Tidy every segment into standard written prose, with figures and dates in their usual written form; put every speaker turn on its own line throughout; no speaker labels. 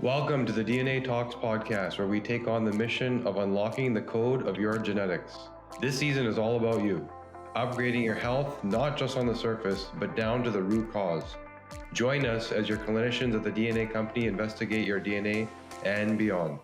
Welcome to the DNA Talks podcast, where we take on the mission of unlocking the code of your genetics. This season is all about you, upgrading your health, not just on the surface, but down to the root cause. Join us as your clinicians at the DNA company investigate your DNA and beyond.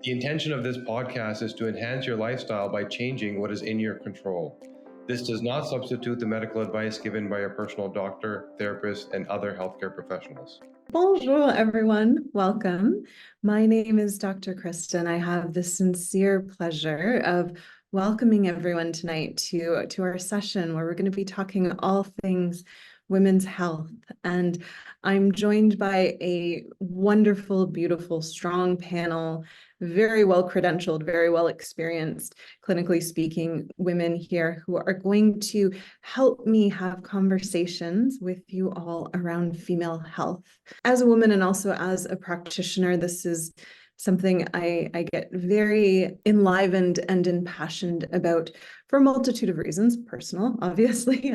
The intention of this podcast is to enhance your lifestyle by changing what is in your control. This does not substitute the medical advice given by your personal doctor, therapist, and other healthcare professionals.
Bonjour, everyone. Welcome. My name is Dr. Krista, and I have the sincere pleasure of welcoming everyone tonight to our session where we're going to be talking all things women's health. And I'm joined by a wonderful, beautiful, strong panel, very well credentialed, very well experienced, clinically speaking, women here who are going to help me have conversations with you all around female health. As a woman and also as a practitioner, this is something I get very enlivened and impassioned about for a multitude of reasons. Personal, obviously,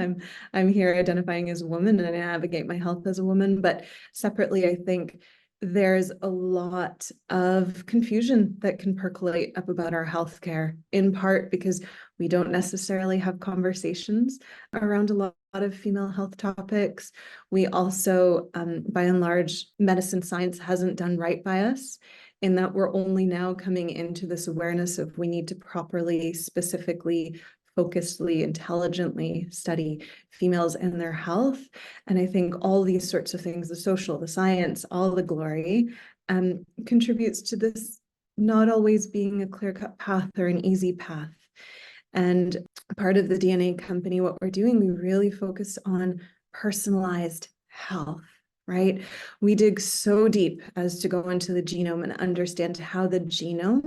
I'm here identifying as a woman and I navigate my health as a woman, but separately, I think there's a lot of confusion that can percolate up about our healthcare, in part because we don't necessarily have conversations around a lot of female health topics. We also, by and large, medicine science hasn't done right by us, in that we're only now coming into this awareness of we need to properly, specifically, focusedly, intelligently study females and their health. And I think all these sorts of things, the social, the science, all the glory, contributes to this not always being a clear-cut path or an easy path. And part of the DNA company, what we're doing, we really focus on personalized health, right? We dig so deep as to go into the genome and understand how the genome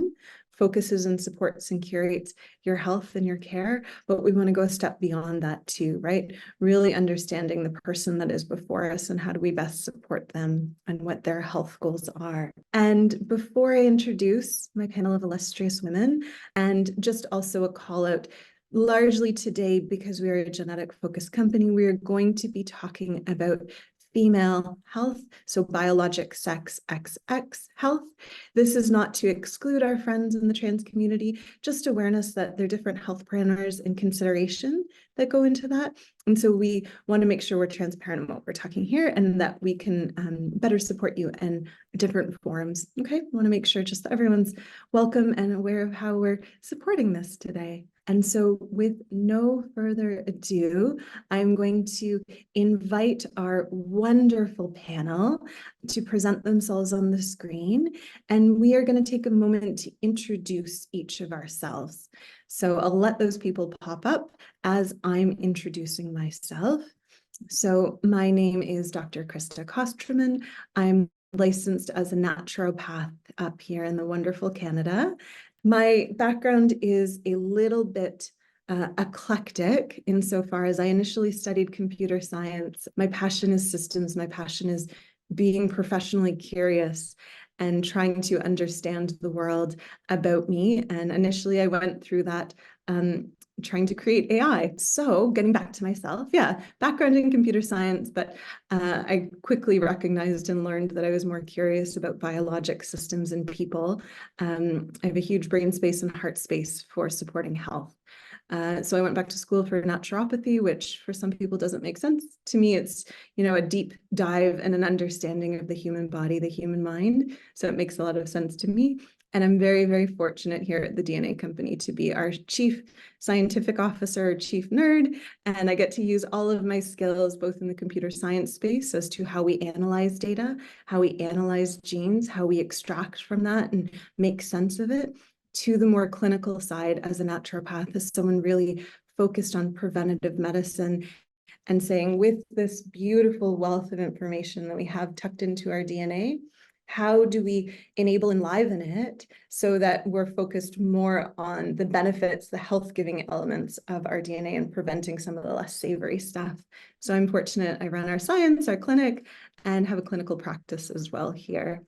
focuses and supports and curates your health and your care, but we want to go a step beyond that too, right? Really understanding the person that is before us and how do we best support them and what their health goals are. And before I introduce my panel of illustrious women, and just also a call out, largely today, because we are a genetic focused company, we are going to be talking about female health, so biologic sex XX health. This is not to exclude our friends in the trans community, just awareness that there are different health parameters and consideration that go into that. And so we want to make sure we're transparent in what we're talking here and that we can better support you in different forums. Okay, we want to make sure just that everyone's welcome and aware of how we're supporting this today. And so with no further ado, I'm going to invite our wonderful panel to present themselves on the screen. And we are going to take a moment to introduce each of ourselves. So I'll let those people pop up as I'm introducing myself. So my name is Dr. Krista Kostroman. I'm licensed as a naturopath up here in the wonderful Canada. My background is a little bit eclectic insofar as I initially studied computer science. My passion is systems. My passion is being professionally curious and trying to understand the world about me. And initially I went through that trying to create AI. So getting back to myself, background in computer science, but I quickly recognized and learned that I was more curious about biologic systems and people. I have a huge brain space and heart space for supporting health. So I went back to school for naturopathy, which for some people doesn't make sense. To me, it's, a deep dive and an understanding of the human body, the human mind. So it makes a lot of sense to me. And I'm very, very fortunate here at the DNA company to be our chief scientific officer, chief nerd. And I get to use all of my skills, both in the computer science space as to how we analyze data, how we analyze genes, how we extract from that and make sense of it, to the more clinical side as a naturopath, as someone really focused on preventative medicine and saying, with this beautiful wealth of information that we have tucked into our DNA, how do we enable enliven it so that we're focused more on the benefits, the health-giving elements of our DNA and preventing some of the less savory stuff? So I'm fortunate I run our science, our clinic, and have a clinical practice as well here.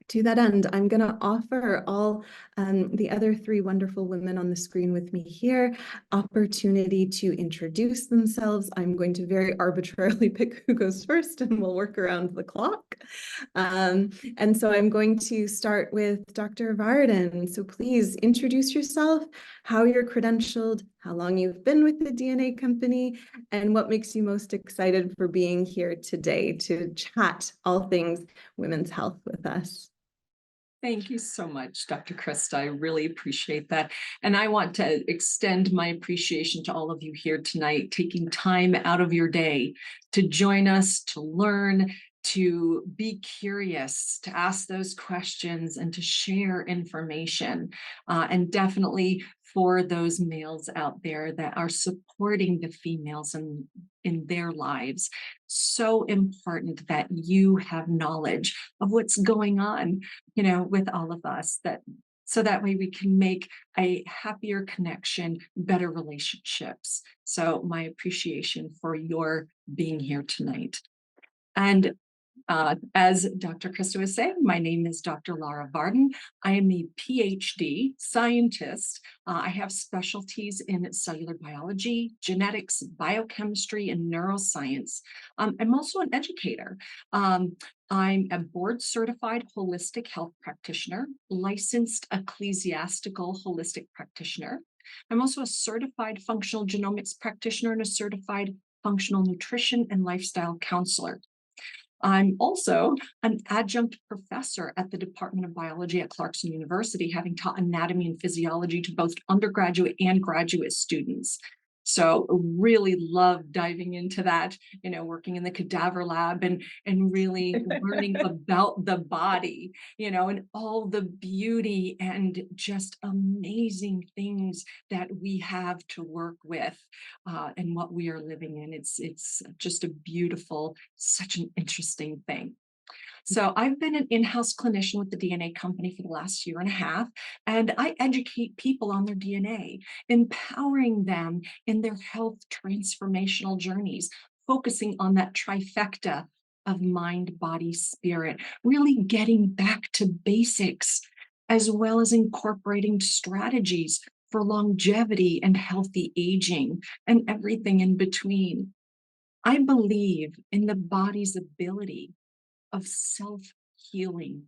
To that end, I'm going to offer all the other three wonderful women on the screen with me here opportunity to introduce themselves. I'm going to very arbitrarily pick who goes first, and we'll work around the clock. And so I'm going to start with Dr. Varden. So please introduce yourself, how you're credentialed, how long you've been with the DNA company, and what makes you most excited for being here today to chat all things women's health with us.
Thank you so much, Dr. Krista. I really appreciate that. And I want to extend my appreciation to all of you here tonight, taking time out of your day to join us, to learn, to be curious, to ask those questions, and to share information. And definitely for those males out there that are supporting the females in their lives. So important that you have knowledge of what's going on, with all of us, so that way we can make a happier connection, better relationships. So my appreciation for your being here tonight. And as Dr. Krista was saying, my name is Dr. Lara Varden. I am a PhD scientist. I have specialties in cellular biology, genetics, biochemistry, and neuroscience. I'm also an educator. I'm a board-certified holistic health practitioner, licensed ecclesiastical holistic practitioner. I'm also a certified functional genomics practitioner and a certified functional nutrition and lifestyle counselor. I'm also an adjunct professor at the Department of Biology at Clarkson University, having taught anatomy and physiology to both undergraduate and graduate students. So really love diving into that, working in the cadaver lab and really learning about the body, and all the beauty and just amazing things that we have to work with and what we are living in. It's just a beautiful, such an interesting thing. So I've been an in-house clinician with the DNA company for the last year and a half, and I educate people on their DNA, empowering them in their health transformational journeys, focusing on that trifecta of mind, body, spirit, really getting back to basics, as well as incorporating strategies for longevity and healthy aging and everything in between. I believe in the body's ability of self-healing.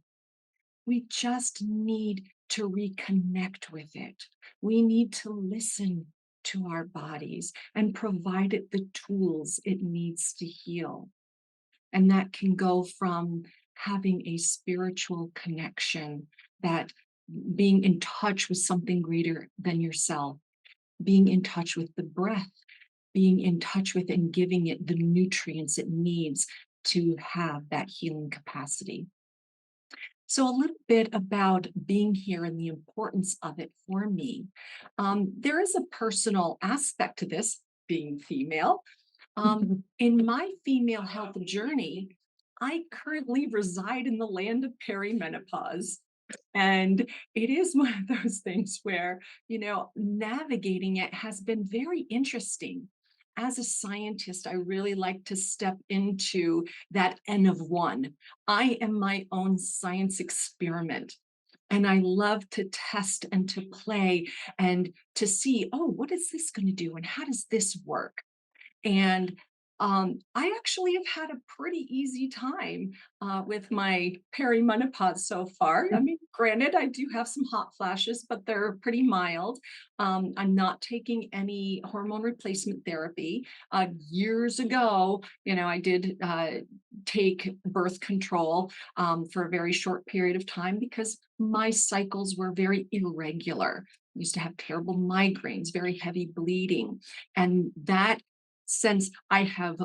We just need to reconnect with it. We need to listen to our bodies and provide it the tools it needs to heal. And that can go from having a spiritual connection, that being in touch with something greater than yourself, being in touch with the breath, being in touch with and giving it the nutrients it needs to have that healing capacity. So a little bit about being here and the importance of it for me. There is a personal aspect to this, being female. In my female health journey, I currently reside in the land of perimenopause. And it is one of those things where, navigating it has been very interesting. As a scientist, I really like to step into that N of one. I am my own science experiment. And I love to test and to play and to see, oh, what is this going to do? And how does this work? And I actually have had a pretty easy time with my perimenopause so far. I mean, granted, I do have some hot flashes, but they're pretty mild. I'm not taking any hormone replacement therapy. Years ago, I did take birth control for a very short period of time because my cycles were very irregular. I used to have terrible migraines, very heavy bleeding, and that since I have,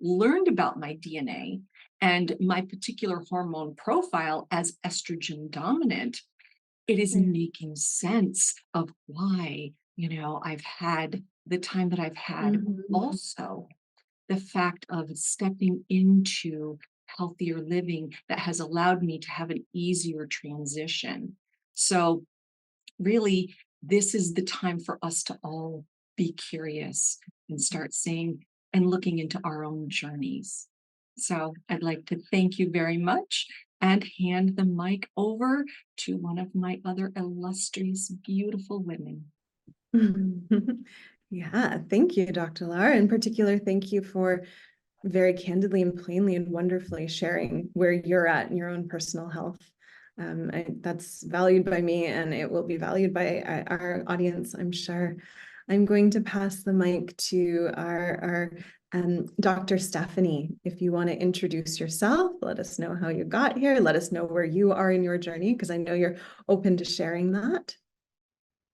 learned about my DNA and my particular hormone profile as estrogen dominant, it is making sense of why, I've had the time that I've had. Also, the fact of stepping into healthier living that has allowed me to have an easier transition. So really, this is the time for us to all be curious and start seeing and looking into our own journeys. So I'd like to thank you very much and hand the mic over to one of my other illustrious, beautiful women.
Yeah, thank you, Dr. Lara. In particular, thank you for very candidly and plainly and wonderfully sharing where you're at in your own personal health. That's valued by me, and it will be valued by our audience, I'm sure. I'm going to pass the mic to our Dr. Stephanie. If you want to introduce yourself, let us know how you got here. Let us know where you are in your journey, because I know you're open to sharing that.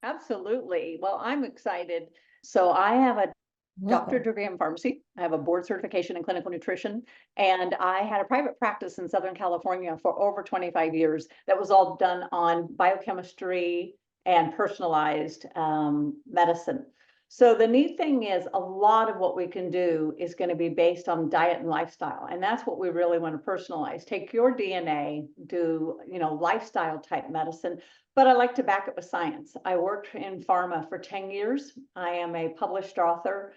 Absolutely. Well, I'm excited. So I have a
Welcome.
doctorate degree in pharmacy. I have a board certification in clinical nutrition, and I had a private practice in Southern California for over 25 years. That was all done on biochemistry and personalized medicine. So the neat thing is a lot of what we can do is going to be based on diet and lifestyle. And that's what we really want to personalize. Take your DNA, do, lifestyle type medicine. But I like to back it with science. I worked in pharma for 10 years. I am a published author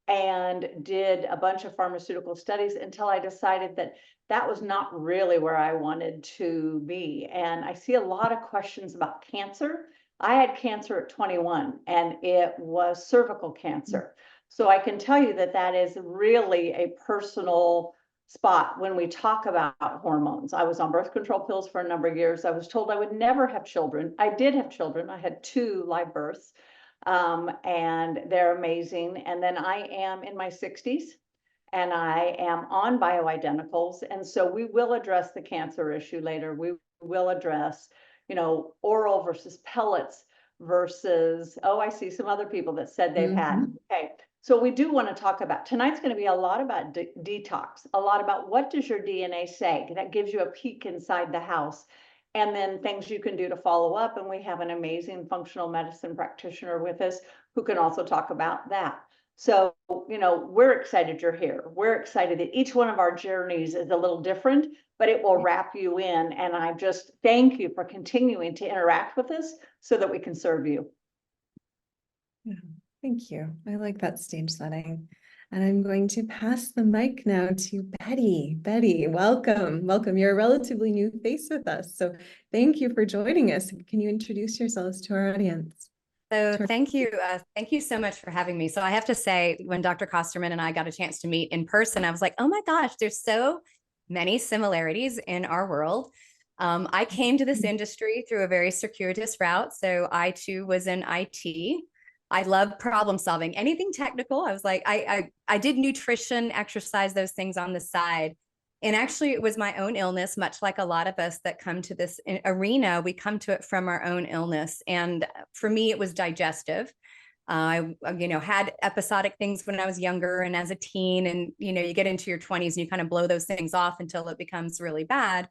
and did a bunch of pharmaceutical studies until I decided that that was not really where I wanted to be. And I see a lot of questions about cancer. I had cancer at 21, and it was cervical cancer. So I can tell you that that is really a personal spot when we talk about hormones. I was on birth control pills for a number of years. I was told I would never have children. I did have children. I had 2 live births, and they're amazing. And then I am in my 60s, and I am on bioidenticals. And so we will address the cancer issue later. We will address, oral versus pellets versus, oh, I see some other people that said they've had. Okay. So we do want to talk about, tonight's going to be a lot about detox, a lot about what does your DNA say? That gives you a peek inside the house, and then things you can do to follow up. And we have an amazing functional medicine practitioner with us who can also talk about that. So, we're excited you're here. We're excited that each one of our journeys is a little different, but it will wrap you in. And I just thank you for continuing to interact with us so that we can serve you.
Yeah, thank you. I like that stage setting. And I'm going to pass the mic now to Betty. Betty, welcome. Welcome. You're a relatively new face with us. So thank you for joining us. Can you introduce yourselves to our audience?
So thank you. Thank you so much for having me. So I have to say, when Dr. Kostroman and I got a chance to meet in person, I was like, oh my gosh, there's so many similarities in our world. I came to this industry through a very circuitous route. So I too was in IT. I love problem solving, anything technical. I was like, I did nutrition, exercise, those things on the side. And actually, it was my own illness, much like a lot of us that come to this arena, we come to it from our own illness. And for me, it was digestive. I, had episodic things when I was younger and as a teen, and, you get into your 20s and you kind of blow those things off until it becomes really bad.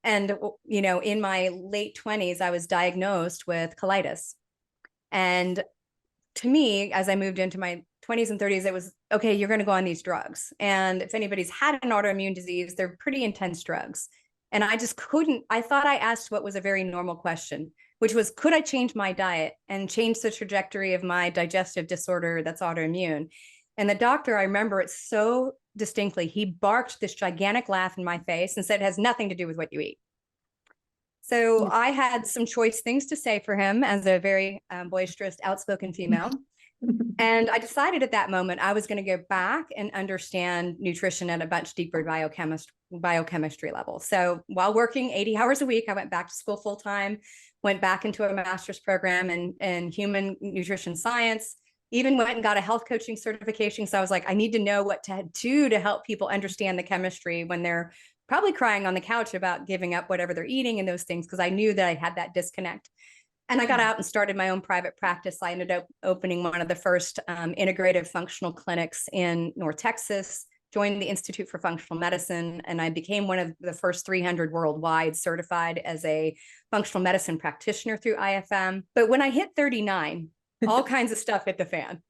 And, in my late 20s, I was diagnosed with colitis. And to me, as I moved into my 20s and 30s, it was, okay, you're going to go on these drugs. And if anybody's had an autoimmune disease, they're pretty intense drugs. And I just couldn't, I thought I asked what was a very normal question, which was, could I change my diet and change the trajectory of my digestive disorder that's autoimmune? And the doctor, I remember it so distinctly, he barked this gigantic laugh in my face and said, it has nothing to do with what you eat. So I had some choice things to say for him as a very boisterous, outspoken female. And I decided at that moment I was going to go back and understand nutrition at a much deeper biochemistry level. So while working 80 hours a week, I went back to school full time, went back into a master's program in human nutrition science, even went and got a health coaching certification. So I was like, I need to know what to do to help people understand the chemistry when they're probably crying on the couch about giving up whatever they're eating and those things, because I knew that I had that disconnect. And I got out and started my own private practice. I ended up opening one of the first integrative functional clinics in North Texas, joined the Institute for Functional Medicine, and I became one of the first 300 worldwide certified as a functional medicine practitioner through IFM. But when I hit 39, all kinds of stuff hit the fan.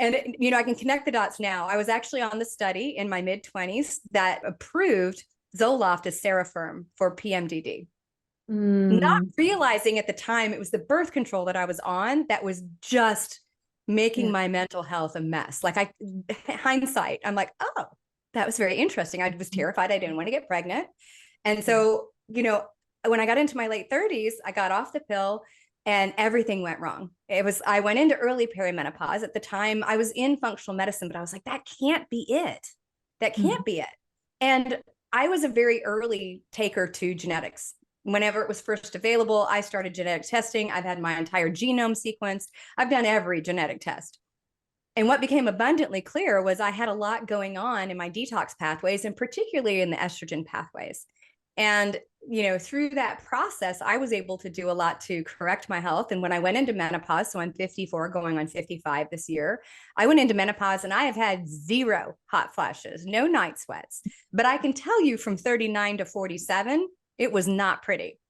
And, I can connect the dots now. I was actually on the study in my mid-20s that approved Zoloft as Serafirm for PMDD. Not realizing at the time it was the birth control that I was on that was just making my mental health a mess. Like hindsight, I'm like, oh, that was very interesting. I was terrified. I didn't want to get pregnant. And so, when I got into my late 30s, I got off the pill and everything went wrong. I went into early perimenopause. At the time, I was in functional medicine, but I was like, that can't be it. That can't be it. And I was a very early taker to genetics. Whenever it was first available, I started genetic testing. I've had my entire genome sequenced. I've done every genetic test. And what became abundantly clear was I had a lot going on in my detox pathways, and particularly in the estrogen pathways. And, through that process, I was able to do a lot to correct my health. And when I went into menopause, so I'm 54, going on 55 this year, I went into menopause and I have had 0 hot flashes, no night sweats. But I can tell you from 39 to 47, it was not pretty.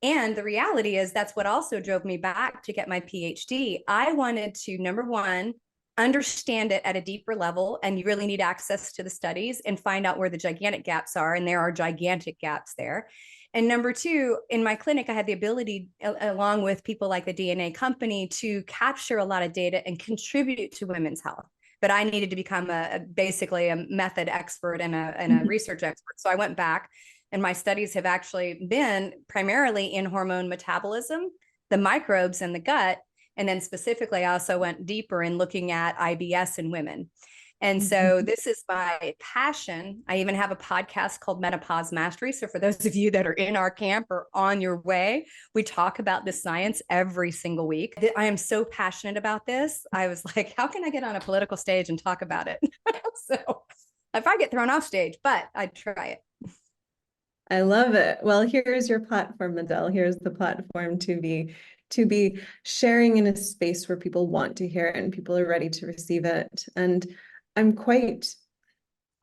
And the reality is that's what also drove me back to get my PhD. I wanted to, number one, understand it at a deeper level, and you really need access to the studies and find out where the gigantic gaps are, and there are gigantic gaps there. And number two, in my clinic, I had the ability, along with people like the DNA company, to capture a lot of data and contribute to women's health. But I needed to become basically a method expert and a research expert. So I went back, and my studies have actually been primarily in hormone metabolism, the microbes in the gut. And then specifically, I also went deeper in looking at IBS in women. And so this is my passion. I even have a podcast called Menopause Mastery. So for those of you that are in our camp or on your way, we talk about this science every single week. I am so passionate about this. I was like, how can I get on a political stage and talk about it? So if I get thrown off stage, but I'd try it.
I love it. Well, here's your platform, Adele. Here's the platform to be sharing in a space where people want to hear it and people are ready to receive it. And I'm quite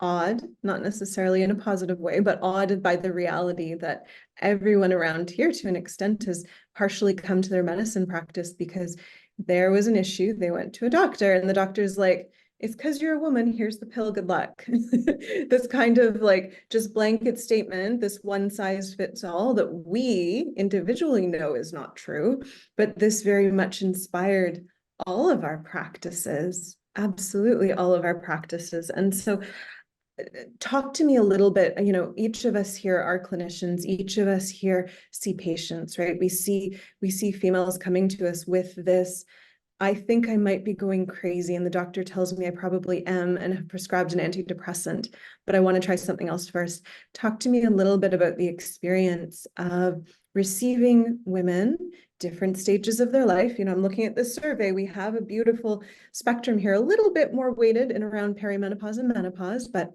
awed, not necessarily in a positive way, but awed by the reality that everyone around here to an extent has partially come to their medicine practice because there was an issue. They went to a doctor and the doctor's like, it's because you're a woman, here's the pill, good luck. This kind of like just blanket statement, this one size fits all that we individually know is not true, but this very much inspired all of our practices, absolutely all of our practices. And so talk to me a little bit, each of us here are clinicians, each of us here see patients, right? We see females coming to us with this, I think I might be going crazy and the doctor tells me I probably am and have prescribed an antidepressant, but I want to try something else first. Talk to me a little bit about the experience of receiving women, different stages of their life. I'm looking at this survey. We have a beautiful spectrum here, a little bit more weighted in around perimenopause and menopause, but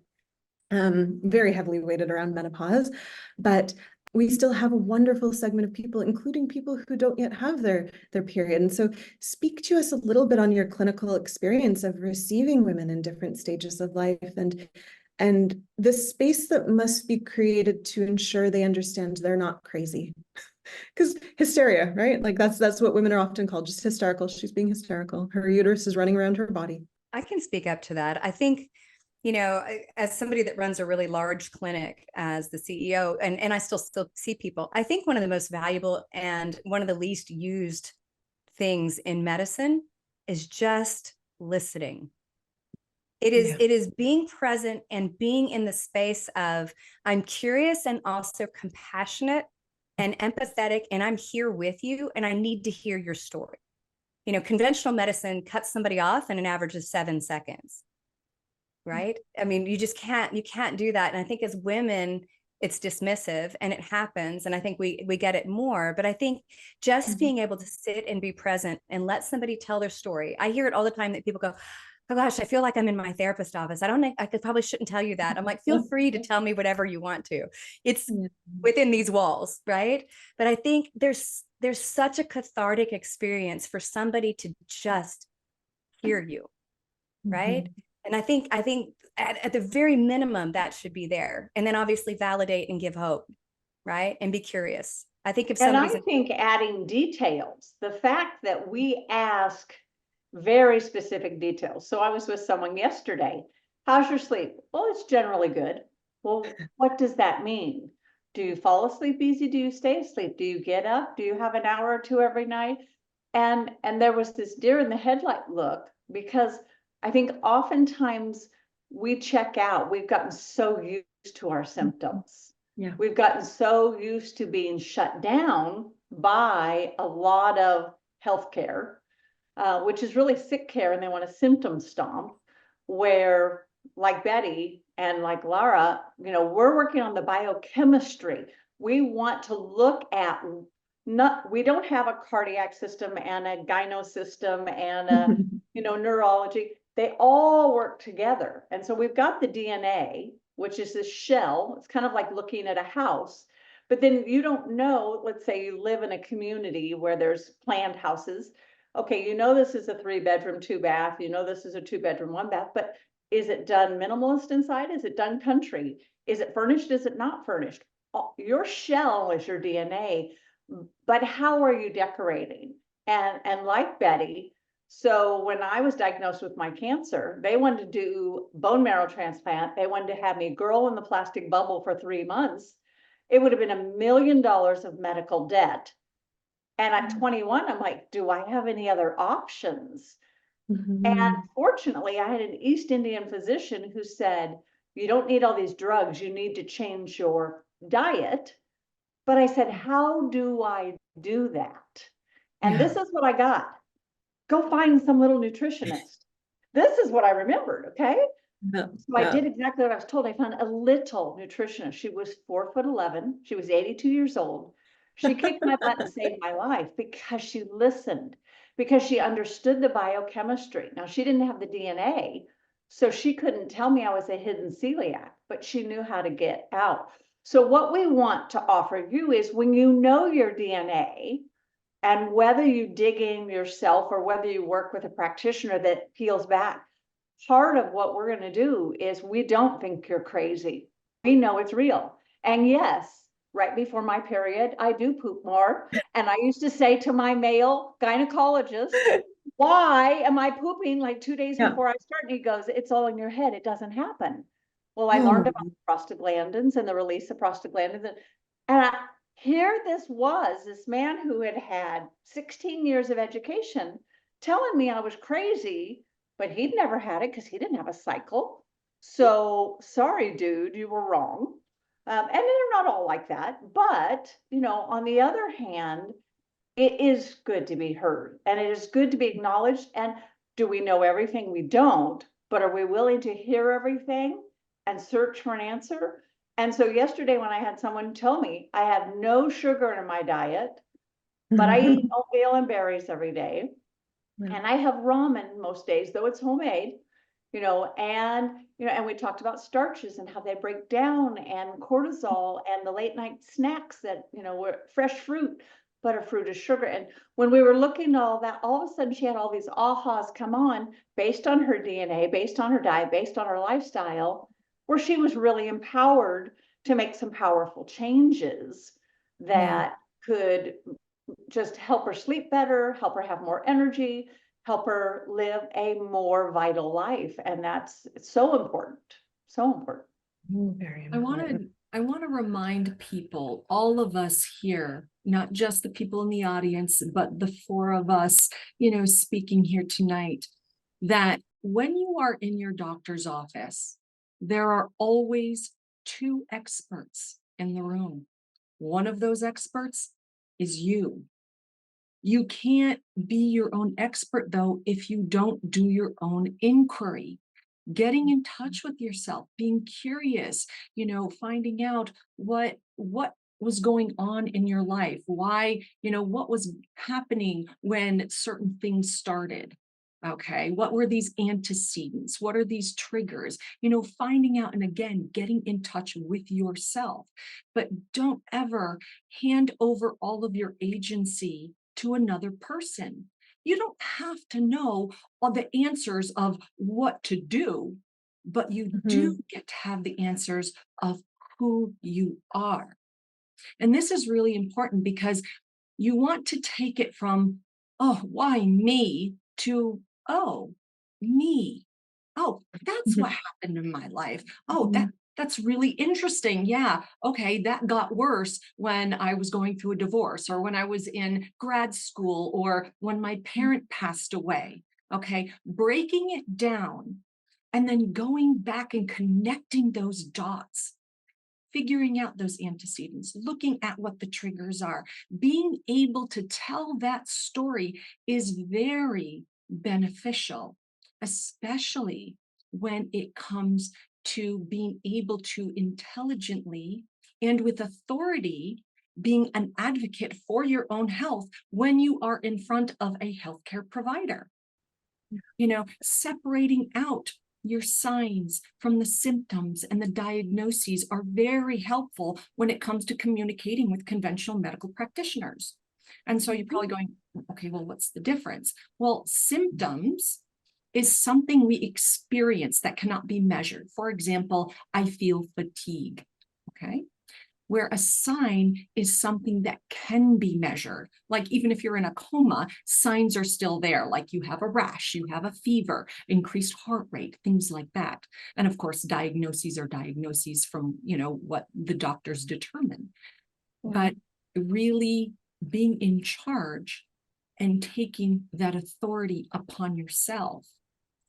very heavily weighted around menopause. But we still have a wonderful segment of people, including people who don't yet have their period. And so speak to us a little bit on your clinical experience of receiving women in different stages of life and the space that must be created to ensure they understand they're not crazy. Because hysteria, right? Like that's what women are often called, just hysterical. She's being hysterical. Her uterus is running around her body.
I can speak up to that. I think, as somebody that runs a really large clinic as the CEO, and I still see people, I think one of the most valuable and one of the least used things in medicine is just listening. It is being present and being in the space of, I'm curious and also compassionate and empathetic, and I'm here with you, and I need to hear your story. Conventional medicine cuts somebody off in an average of 7 seconds. Right? I mean, you can't do that. And I think as women, it's dismissive and it happens. And I think we get it more, but I think just being able to sit and be present and let somebody tell their story. I hear it all the time that people go, oh gosh, I feel like I'm in my therapist's office. I probably shouldn't tell you that. I'm like, feel free to tell me whatever you want to. It's within these walls, right? But I think there's such a cathartic experience for somebody to just hear you, right? And I think at the very minimum, that should be there. And then obviously validate and give hope, right? And be curious. I think if somebody's—
And I think adding details, the fact that we ask very specific details. So I was with someone yesterday. How's your sleep? Well, it's generally good. Well, what does that mean? Do you fall asleep easy? Do you stay asleep? Do you get up? Do you have an hour or two every night? And there was this deer in the headlight look, because I think oftentimes we check out. We've gotten so used to our symptoms
Yeah.
We've gotten so used to being shut down by a lot of healthcare, which is really sick care, and they want to symptom stomp, where like Betty and like Lara, we're working on the biochemistry. We want to look at we don't have a cardiac system and a gyno system and a, neurology. They all work together. And so we've got the DNA, which is this shell. It's kind of like looking at a house, but then you don't know, let's say you live in a community where there's planned houses. Okay, this is a 3-bedroom, 2-bath, this is a 2-bedroom, 1-bath, but is it done minimalist inside? Is it done country? Is it furnished? Is it not furnished? Your shell is your DNA, but how are you decorating? And like Betty, so when I was diagnosed with my cancer, they wanted to do bone marrow transplant. They wanted to have me girl in the plastic bubble for 3 months. It would have been $1 million of medical debt. And at 21, I'm like, do I have any other options? And fortunately, I had an East Indian physician who said, you don't need all these drugs. You need to change your diet. But I said, how do I do that? And this is what I got. Go find some little nutritionist. This is what I remembered, okay? So I did exactly what I was told. I found a little nutritionist. She was 4'11". She was 82 years old. She kicked my butt and saved my life because she listened, because she understood the biochemistry. Now, she didn't have the DNA, so she couldn't tell me I was a hidden celiac, but she knew how to get out. So what we want to offer you is when you know your DNA, and whether you dig in yourself or whether you work with a practitioner that peels back, part of what we're going to do is we don't think you're crazy. We know it's real. And yes, right before my period, I do poop more. And I used to say to my male gynecologist, why am I pooping like 2 days before I start? And he goes, it's all in your head. It doesn't happen. Well, I learned about prostaglandins and the release of prostaglandins. And here this man who had had 16 years of education telling me I was crazy, but he'd never had it because he didn't have a cycle. So sorry, dude, you were wrong. And they're not all like that. But, on the other hand, it is good to be heard and it is good to be acknowledged. And do we know everything? We don't, but are we willing to hear everything and search for an answer? And so yesterday when I had someone tell me I have no sugar in my diet, but I eat oatmeal and berries every day. And I have ramen most days, though it's homemade, and we talked about starches and how they break down and cortisol and the late night snacks that, were fresh fruit, but a fruit is sugar. And when we were looking at all that, all of a sudden she had all these ahas come on based on her DNA, based on her diet, based on her lifestyle, where she was really empowered to make some powerful changes that could just help her sleep better, help her have more energy, help her live a more vital life. And that's so important. So important.
Very important.
I want to remind people, all of us here, not just the people in the audience, but the 4 of us, speaking here tonight, that when you are in your doctor's office, there are always 2 experts in the room. One of those experts is you. You can't be your own expert, though, if you don't do your own inquiry. Getting in touch with yourself, being curious, finding out what was going on in your life, why, what was happening when certain things started. Okay, what were these antecedents? What are these triggers? Finding out, and again, getting in touch with yourself. But don't ever hand over all of your agency to another person. You don't have to know all the answers of what to do, but you do get to have the answers of who you are. And this is really important because you want to take it from, oh, why me, to, oh, me. Oh, that's what happened in my life. Oh, that's really interesting. Yeah. Okay. That got worse when I was going through a divorce or when I was in grad school or when my parent passed away. Okay. Breaking it down and then going back and connecting those dots. figuring out those antecedents, looking at what the triggers are, being able to tell that story is very beneficial, especially when it comes to being able to intelligently and with authority being an advocate for your own health when you are in front of a healthcare provider. Separating out your signs from the symptoms and the diagnoses are very helpful when it comes to communicating with conventional medical practitioners. And so you're probably going, okay, well, what's the difference? Well, symptoms is something we experience that cannot be measured. For example, I feel fatigue, okay? Where a sign is something that can be measured. Like even if you're in a coma, signs are still there. Like you have a rash, you have a fever, increased heart rate, things like that. And of course, diagnoses are diagnoses from, what the doctors determine. But really being in charge and taking that authority upon yourself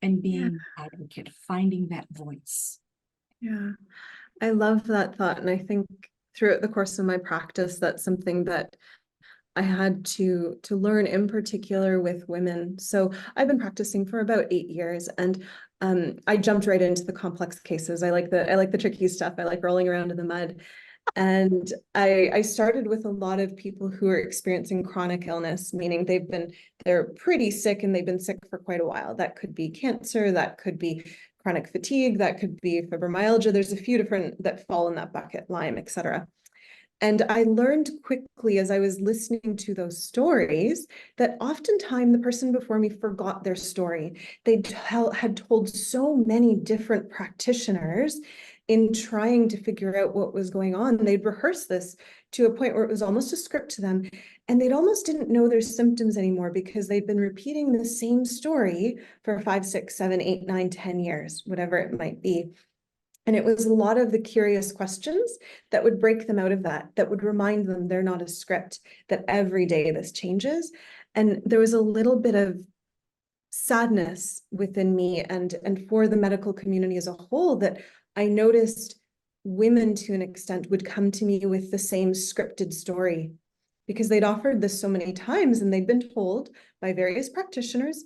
and being an advocate, finding that voice.
Yeah, I love that thought. And I think throughout the course of my practice, that's something that I had to learn, in particular with women. So I've been practicing for about 8 years, and I jumped right into the complex cases. I like the tricky stuff. I like rolling around in the mud. And I started with a lot of people who are experiencing chronic illness, meaning they're pretty sick and they've been sick for quite a while. That could be cancer, that could be chronic fatigue, that could be fibromyalgia. There's a few different that fall in that bucket, Lyme, etc. And I learned quickly as I was listening to those stories that oftentimes the person before me forgot their story. They had told so many different practitioners in trying to figure out what was going on. They'd rehearse this to a point where it was almost a script to them, and they'd almost didn't know their symptoms anymore because they'd been repeating the same story for 5, 6, 7, 8, 9, 10 years, whatever it might be. And it was a lot of the curious questions that would break them out of that would remind them they're not a script, that every day this changes. And there was a little bit of sadness within me and for the medical community as a whole, that I noticed women to an extent would come to me with the same scripted story because they'd offered this so many times and they'd been told by various practitioners,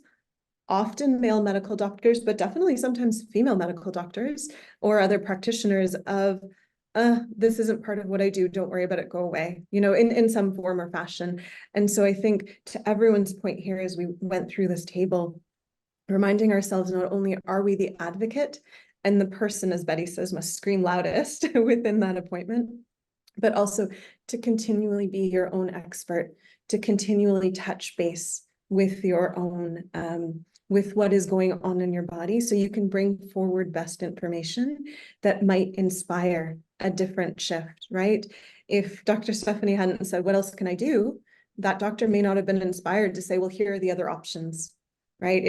often male medical doctors, but definitely sometimes female medical doctors or other practitioners of, this isn't part of what I do, don't worry about it, go away, in some form or fashion. And so I think to everyone's point here, as we went through this table, reminding ourselves not only are we the advocate and the person, as Betty says, must scream loudest within that appointment, but also to continually be your own expert, to continually touch base with your own, with what is going on in your body, so you can bring forward best information that might inspire a different shift, right? If Dr. Stephanie hadn't said, what else can I do? That doctor may not have been inspired to say, well, here are the other options, right?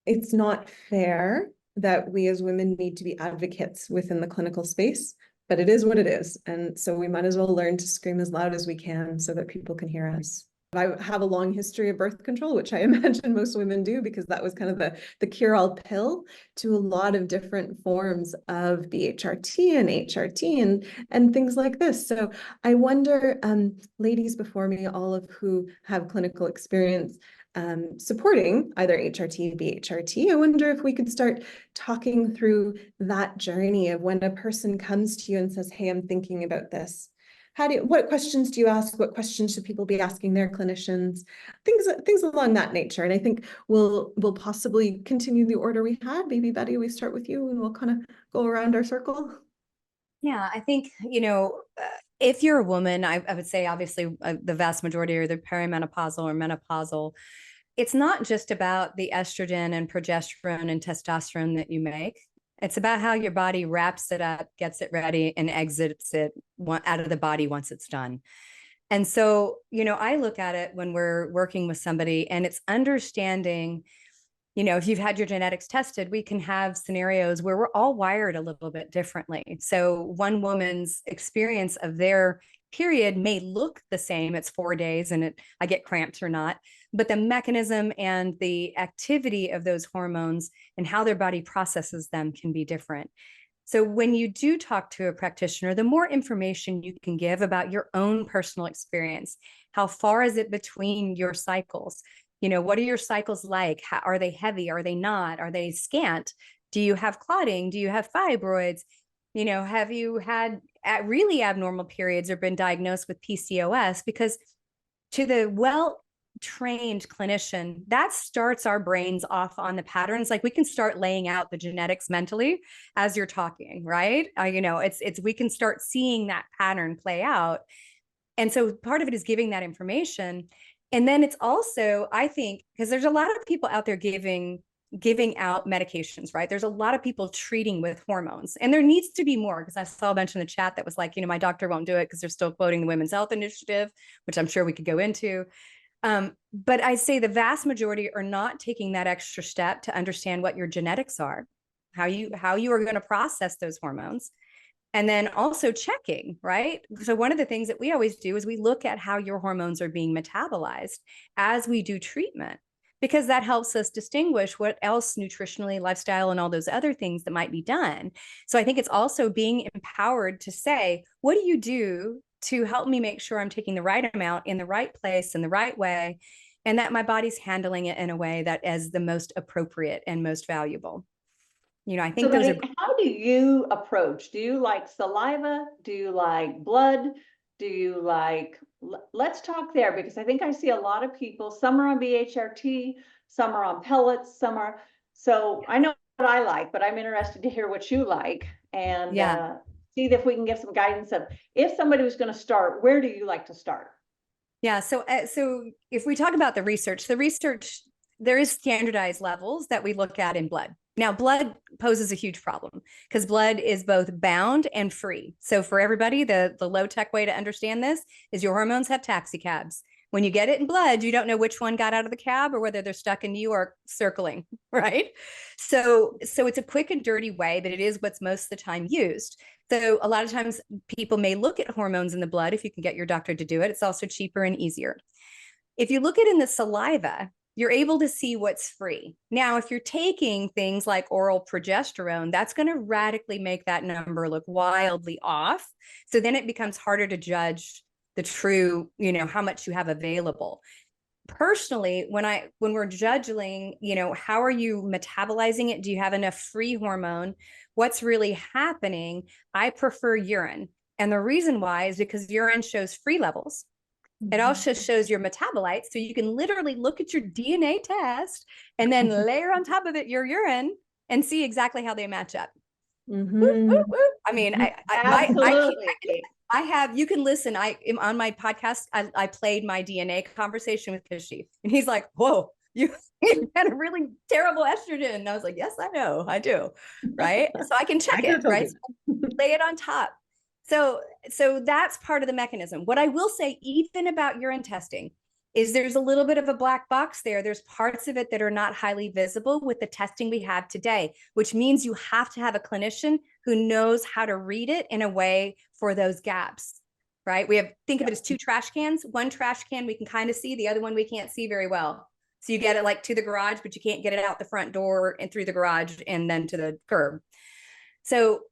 It's not fair that we as women need to be advocates within the clinical space, but it is what it is. And so we might as well learn to scream as loud as we can so that people can hear us. I have a long history of birth control, which I imagine most women do, because that was kind of the cure-all pill to a lot of different forms of BHRT and HRT and things like this. So I wonder, ladies before me, all of who have clinical experience supporting either HRT, BHRT, I wonder if we could start talking through that journey of when a person comes to you and says, hey, I'm thinking about this. What questions do you ask? What questions should people be asking their clinicians? Things along that nature. And I think we'll possibly continue the order we had. Maybe Betty, we start with you and we'll kind of go around our circle.
Yeah, I think, if you're a woman, I would say obviously the vast majority are either perimenopausal or menopausal. It's not just about the estrogen and progesterone and testosterone that you make. It's about how your body wraps it up, gets it ready, and exits it out of the body once it's done. And so, I look at it when we're working with somebody, and it's understanding, if you've had your genetics tested, we can have scenarios where we're all wired a little bit differently. So one woman's experience of their period may look the same. It's 4 days and I get cramps or not, but the mechanism and the activity of those hormones and how their body processes them can be different. So when you do talk to a practitioner, the more information you can give about your own personal experience, how far is it between your cycles? You know, what are your cycles like? How, are they heavy? Are they not? Are they scant? Do you have clotting? Do you have fibroids? You know, have you had really abnormal periods or been diagnosed with PCOS? Because to the well-trained clinician, that starts our brains off on the patterns. Like we can start laying out the genetics mentally as you're talking, right? You know, it's we can start seeing that pattern play out. And so part of it is giving that information. And then it's also, I think, because there's a lot of people out there giving out medications, right? There's a lot of people treating with hormones, and there needs to be more, because I saw a bunch in the chat that was like, you know, my doctor won't do it because they're still quoting the Women's Health Initiative, which I'm sure we could go into. But I say the vast majority are not taking that extra step to understand what your genetics are, how you are going to process those hormones. And then also checking, right? So one of the things that we always do is we look at how your hormones are being metabolized as we do treatment, because that helps us distinguish what else nutritionally, lifestyle, and all those other things that might be done. So I think it's also being empowered to say, what do you do to help me make sure I'm taking the right amount in the right place in the right way, and that my body's handling it in a way that is the most appropriate and most valuable? You know, I think
So
those
then how do you approach? Do you like saliva? Do you like blood? Do you like, let's talk there, because I think I see a lot of people, some are on BHRT, some are on pellets, some are, so I know what I like, but I'm interested to hear what you like, and see if we can give some guidance of, if somebody was going to start, where do you like to start?
Yeah. So if we talk about the research, there is standardized levels that we look at in blood. Now, blood poses a huge problem because blood is both bound and free. So for everybody, the low tech way to understand this is your hormones have taxi cabs. When you get it in blood, you don't know which one got out of the cab or whether they're stuck in you or circling, right? So it's a quick and dirty way, but it is what's most of the time used. So a lot of times people may look at hormones in the blood if you can get your doctor to do it. It's also cheaper and easier. If you look at in the saliva, you're able to see what's free. Now, if you're taking things like oral progesterone, that's going to radically make that number look wildly off. So then it becomes harder to judge the true, you know, how much you have available. Personally, when we're judging, you know, how are you metabolizing it? Do you have enough free hormone? What's really happening? I prefer urine. And the reason why is because urine shows free levels. It also shows your metabolites. So you can literally look at your DNA test and then layer on top of it your urine and see exactly how they match up. I mean, I have, you can listen. I am on my podcast. I played my DNA conversation with Kashif, and he's like, whoa, you had a really terrible estrogen. And I was like, yes, I know, I do. Right. So I can check it, right? So lay it on top. So that's part of the mechanism. What I will say, even about urine testing, is there's a little bit of a black box there. There's parts of it that are not highly visible with the testing we have today, which means you have to have a clinician who knows how to read it in a way for those gaps, right? We have, think of it as two trash cans. One trash can we can kind of see, the other one we can't see very well. So you get it like to the garage, but you can't get it out the front door and through the garage and then to the curb. So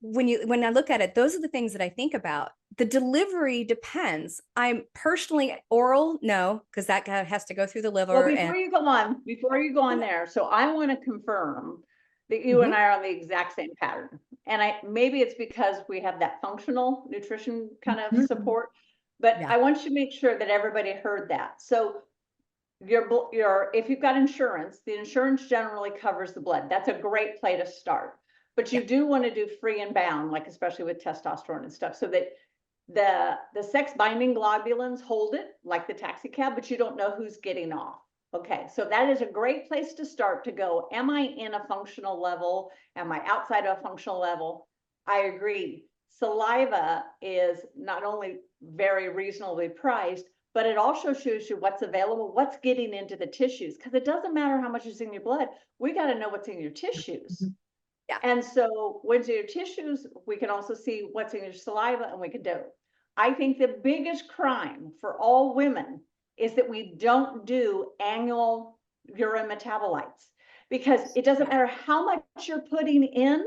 when I look at it, those are the things that I think about. The delivery depends. I'm personally oral, no, because that has to go through the liver.
Well, before you go on there, so I want to confirm that you and I are on the exact same pattern. And maybe it's because we have that functional nutrition kind of support, but I want you to make sure that everybody heard that. So if you've got insurance, the insurance generally covers the blood. That's a great place to start. But you do want to do free and bound, like especially with testosterone and stuff, so that the sex binding globulins hold it like the taxi cab, but you don't know who's getting off. Okay, so that is a great place to start to go, am I in a functional level? Am I outside of a functional level? I agree. Saliva is not only very reasonably priced, but it also shows you what's available, what's getting into the tissues, because it doesn't matter how much is in your blood. We got to know what's in your tissues. Yeah. And so what's in your tissues, we can also see what's in your saliva, and we can do. I think the biggest crime for all women is that we don't do annual urine metabolites, because it doesn't matter how much you're putting in,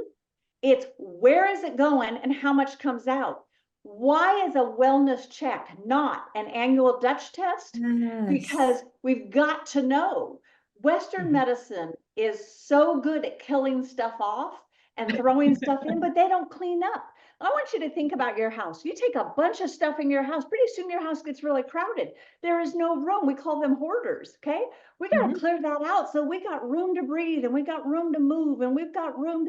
It's where is it going and how much comes out? Why is a wellness check not an annual Dutch test?
Yes.
Because we've got to know. Western medicine is so good at killing stuff off and throwing stuff in, but they don't clean up. I want you to think about your house. You take a bunch of stuff in your house, pretty soon your house gets really crowded. There is no room. We call them hoarders, okay? We got to clear that out so we got room to breathe and we got room to move and we've got room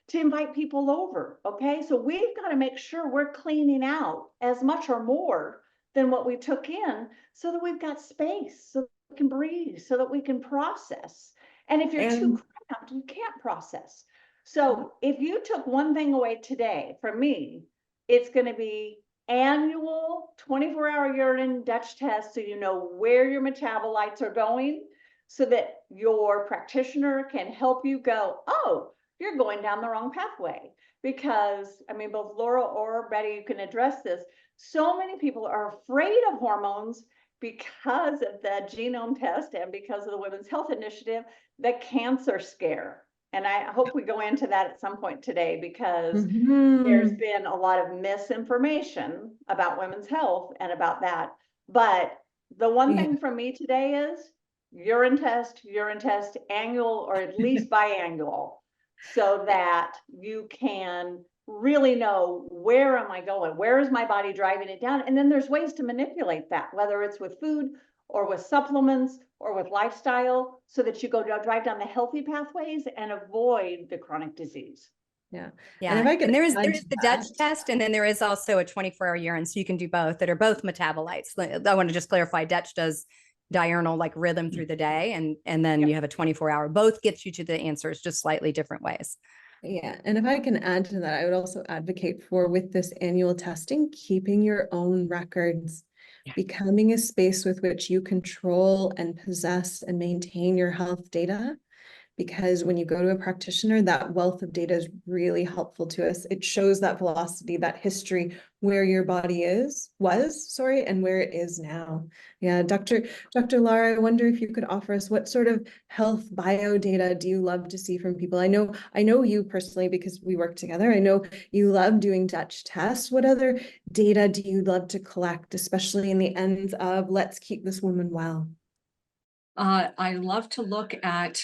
to invite people over, okay? So we've got to make sure we're cleaning out as much or more than what we took in so that we've got space, so that we can breathe, so that we can process. And if you're too cramped, you can't process. So if you took one thing away today from me, it's going to be annual 24-hour urine Dutch test so you know where your metabolites are going so that your practitioner can help you go, oh, you're going down the wrong pathway. Because, I mean, both Laura or Betty, you can address this. So many people are afraid of hormones because of the genome test and because of the Women's Health Initiative, the cancer scare. And I hope we go into that at some point today because there's been a lot of misinformation about women's health and about that. But the one thing from me today is urine test, annual or at least biannual, so that you can really know where am I going? Where is my body driving it down? And then there's ways to manipulate that, whether it's with food or with supplements or with lifestyle, so that you go drive down the healthy pathways and avoid the chronic disease.
Yeah.
Yeah.
And if I could
there is
add
the
to
Dutch
that-
test, and then there is also a 24-hour urine. So you can do both that are both metabolites. I want to just clarify, Dutch does diurnal like rhythm through the day, and then you have a 24-hour. Both gets you to the answers, just slightly different ways.
Yeah, and if I can add to that, I would also advocate for, with this annual testing, keeping your own records, becoming a space with which you control and possess and maintain your health data. Because when you go to a practitioner, that wealth of data is really helpful to us. It shows that velocity, that history, where your body was, and where it is now. Yeah, Dr. Lara, I wonder if you could offer us what sort of health bio data do you love to see from people? I know you personally because we work together. I know you love doing Dutch tests. What other data do you love to collect, especially in the ends of let's keep this woman well?
I love to look at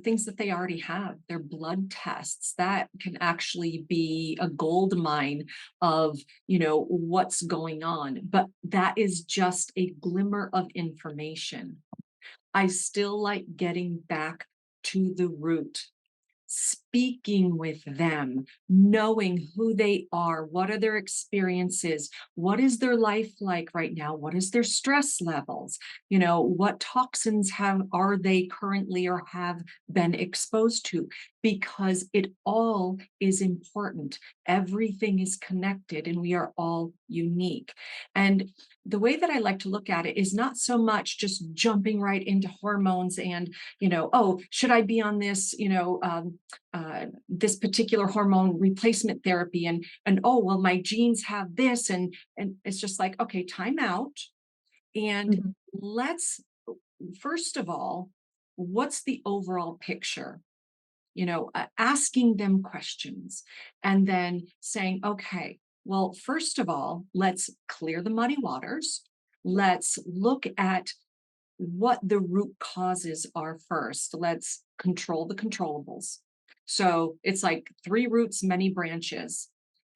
things that they already have, their blood tests. That can actually be a gold mine of, what's going on. But that is just a glimmer of information. I still like getting back to the root, speaking with them, knowing who they are, what are their experiences, what is their life like right now, what is their stress levels, what toxins are they currently or have been exposed to, because it all is important. Everything is connected and we are all unique. And the way that I like to look at it is not so much just jumping right into hormones and, oh, should I be on this, this particular hormone replacement therapy, and oh, well, my genes have this, and it's just like, okay, time out. And let's, first of all, what's the overall picture? Asking them questions and then saying, okay, well, first of all, let's clear the muddy waters. Let's look at what the root causes are first. Let's control the controllables. So it's like 3 roots, many branches.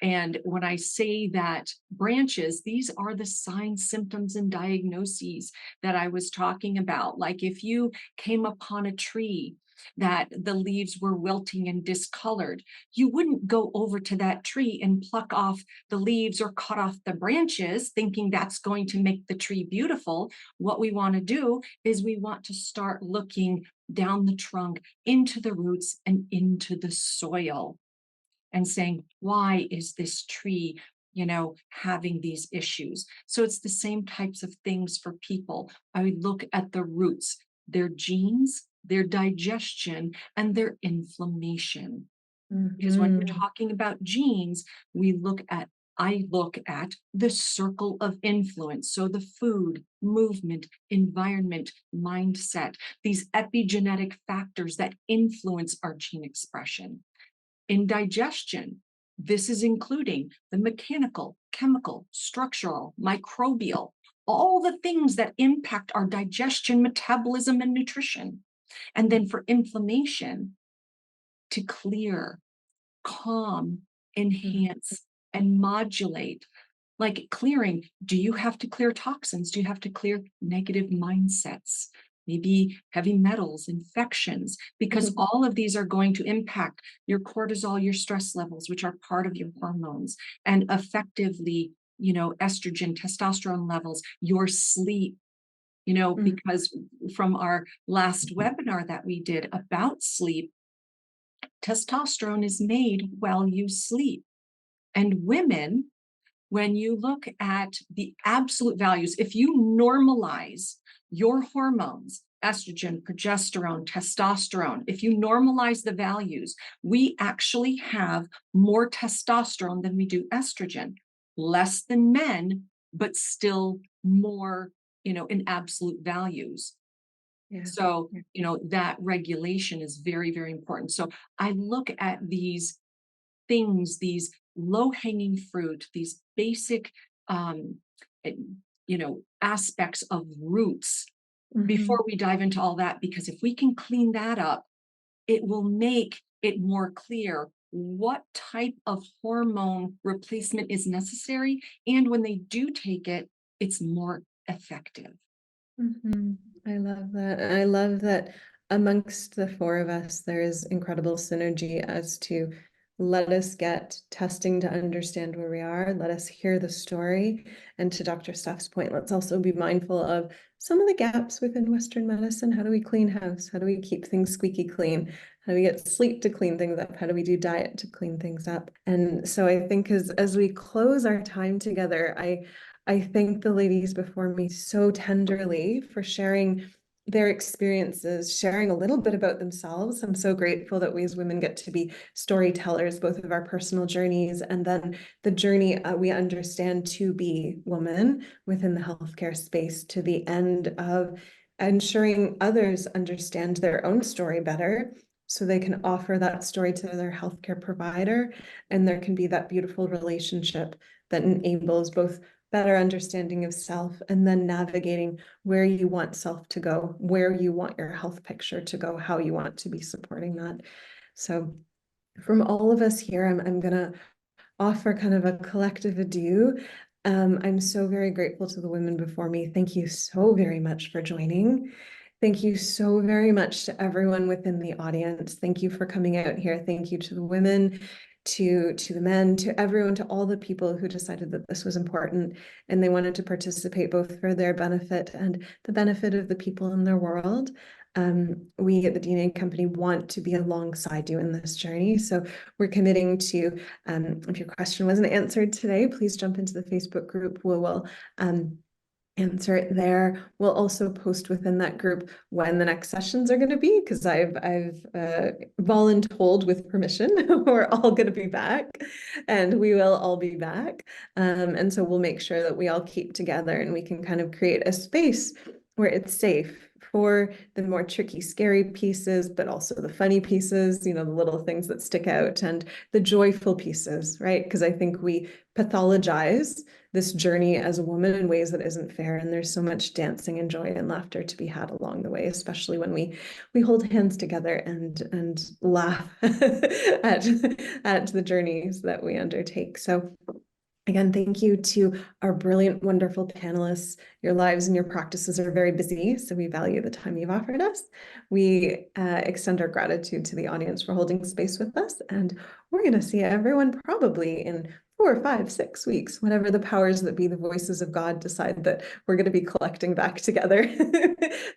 And when I say that branches, these are the signs, symptoms, and diagnoses that I was talking about. Like if you came upon a tree that the leaves were wilting and discolored, you wouldn't go over to that tree and pluck off the leaves or cut off the branches thinking that's going to make the tree beautiful. What we want to do is we want to start looking down the trunk, into the roots and into the soil, and saying, why is this tree having these issues? So it's the same types of things for people. I would look at the roots, their genes, their digestion, and their inflammation. Because when we're talking about genes, I look at the circle of influence. So the food, movement, environment, mindset, these epigenetic factors that influence our gene expression. In digestion, this is including the mechanical, chemical, structural, microbial, all the things that impact our digestion, metabolism, and nutrition. And then for inflammation, to clear, calm, enhance, and modulate. Like clearing, do you have to clear toxins? Do you have to clear negative mindsets? Maybe heavy metals, infections, because all of these are going to impact your cortisol, your stress levels, which are part of your hormones, and effectively, estrogen, testosterone levels, your sleep, because from our last webinar that we did about sleep, testosterone is made while you sleep. And women, when you look at the absolute values, if you normalize your hormones, estrogen, progesterone, testosterone, if you normalize the values, we actually have more testosterone than we do estrogen, less than men, but still more, in absolute values.
Yeah.
So, that regulation is very, very important. So I look at these things, these low-hanging fruit, these basic, aspects of roots before we dive into all that, because if we can clean that up, it will make it more clear what type of hormone replacement is necessary. And when they do take it, it's more effective.
I love that. And I love that amongst the four of us, there is incredible synergy as to let us get testing to understand where we are. Let us hear the story. And to Dr. Steph's point, let's also be mindful of some of the gaps within Western medicine. How do we clean house? How do we keep things squeaky clean? How do we get sleep to clean things up? How do we do diet to clean things up? And so I think as we close our time together, I thank the ladies before me so tenderly for sharing their experiences, sharing a little bit about themselves. I'm so grateful that we as women get to be storytellers, both of our personal journeys and then the journey we understand to be woman within the healthcare space, to the end of ensuring others understand their own story better so they can offer that story to their healthcare provider, and there can be that beautiful relationship that enables both better understanding of self and then navigating where you want self to go, where you want your health picture to go, how you want to be supporting that. So from all of us here, I'm going to offer kind of a collective adieu. I'm so very grateful to the women before me. Thank you so very much for joining. Thank you so very much to everyone within the audience. Thank you for coming out here. Thank you to the women, to the men, to everyone, to all the people who decided that this was important and they wanted to participate both for their benefit and the benefit of the people in their world. We at the DNA Company want to be alongside you in this journey. So we're committing to, if your question wasn't answered today, please jump into the Facebook group. We will answer it there. We'll also post within that group when the next sessions are going to be, because I've voluntold with permission we're all going to be back, and we will all be back. And so we'll make sure that we all keep together and we can kind of create a space where it's safe for the more tricky, scary pieces, but also the funny pieces, the little things that stick out, and the joyful pieces, right? Because I think we pathologize this journey as a woman in ways that isn't fair. And there's so much dancing and joy and laughter to be had along the way, especially when we hold hands together and laugh at the journeys that we undertake. So again, thank you to our brilliant, wonderful panelists. Your lives and your practices are very busy, so we value the time you've offered us. We extend our gratitude to the audience for holding space with us, and we're going to see everyone probably in 4, 5, 6 weeks, whenever the powers that be, the voices of God, decide that we're going to be collecting back together,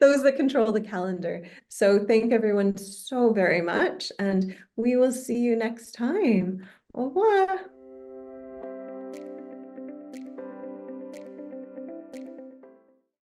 those that control the calendar. So thank everyone so very much, and we will see you next time. Au revoir.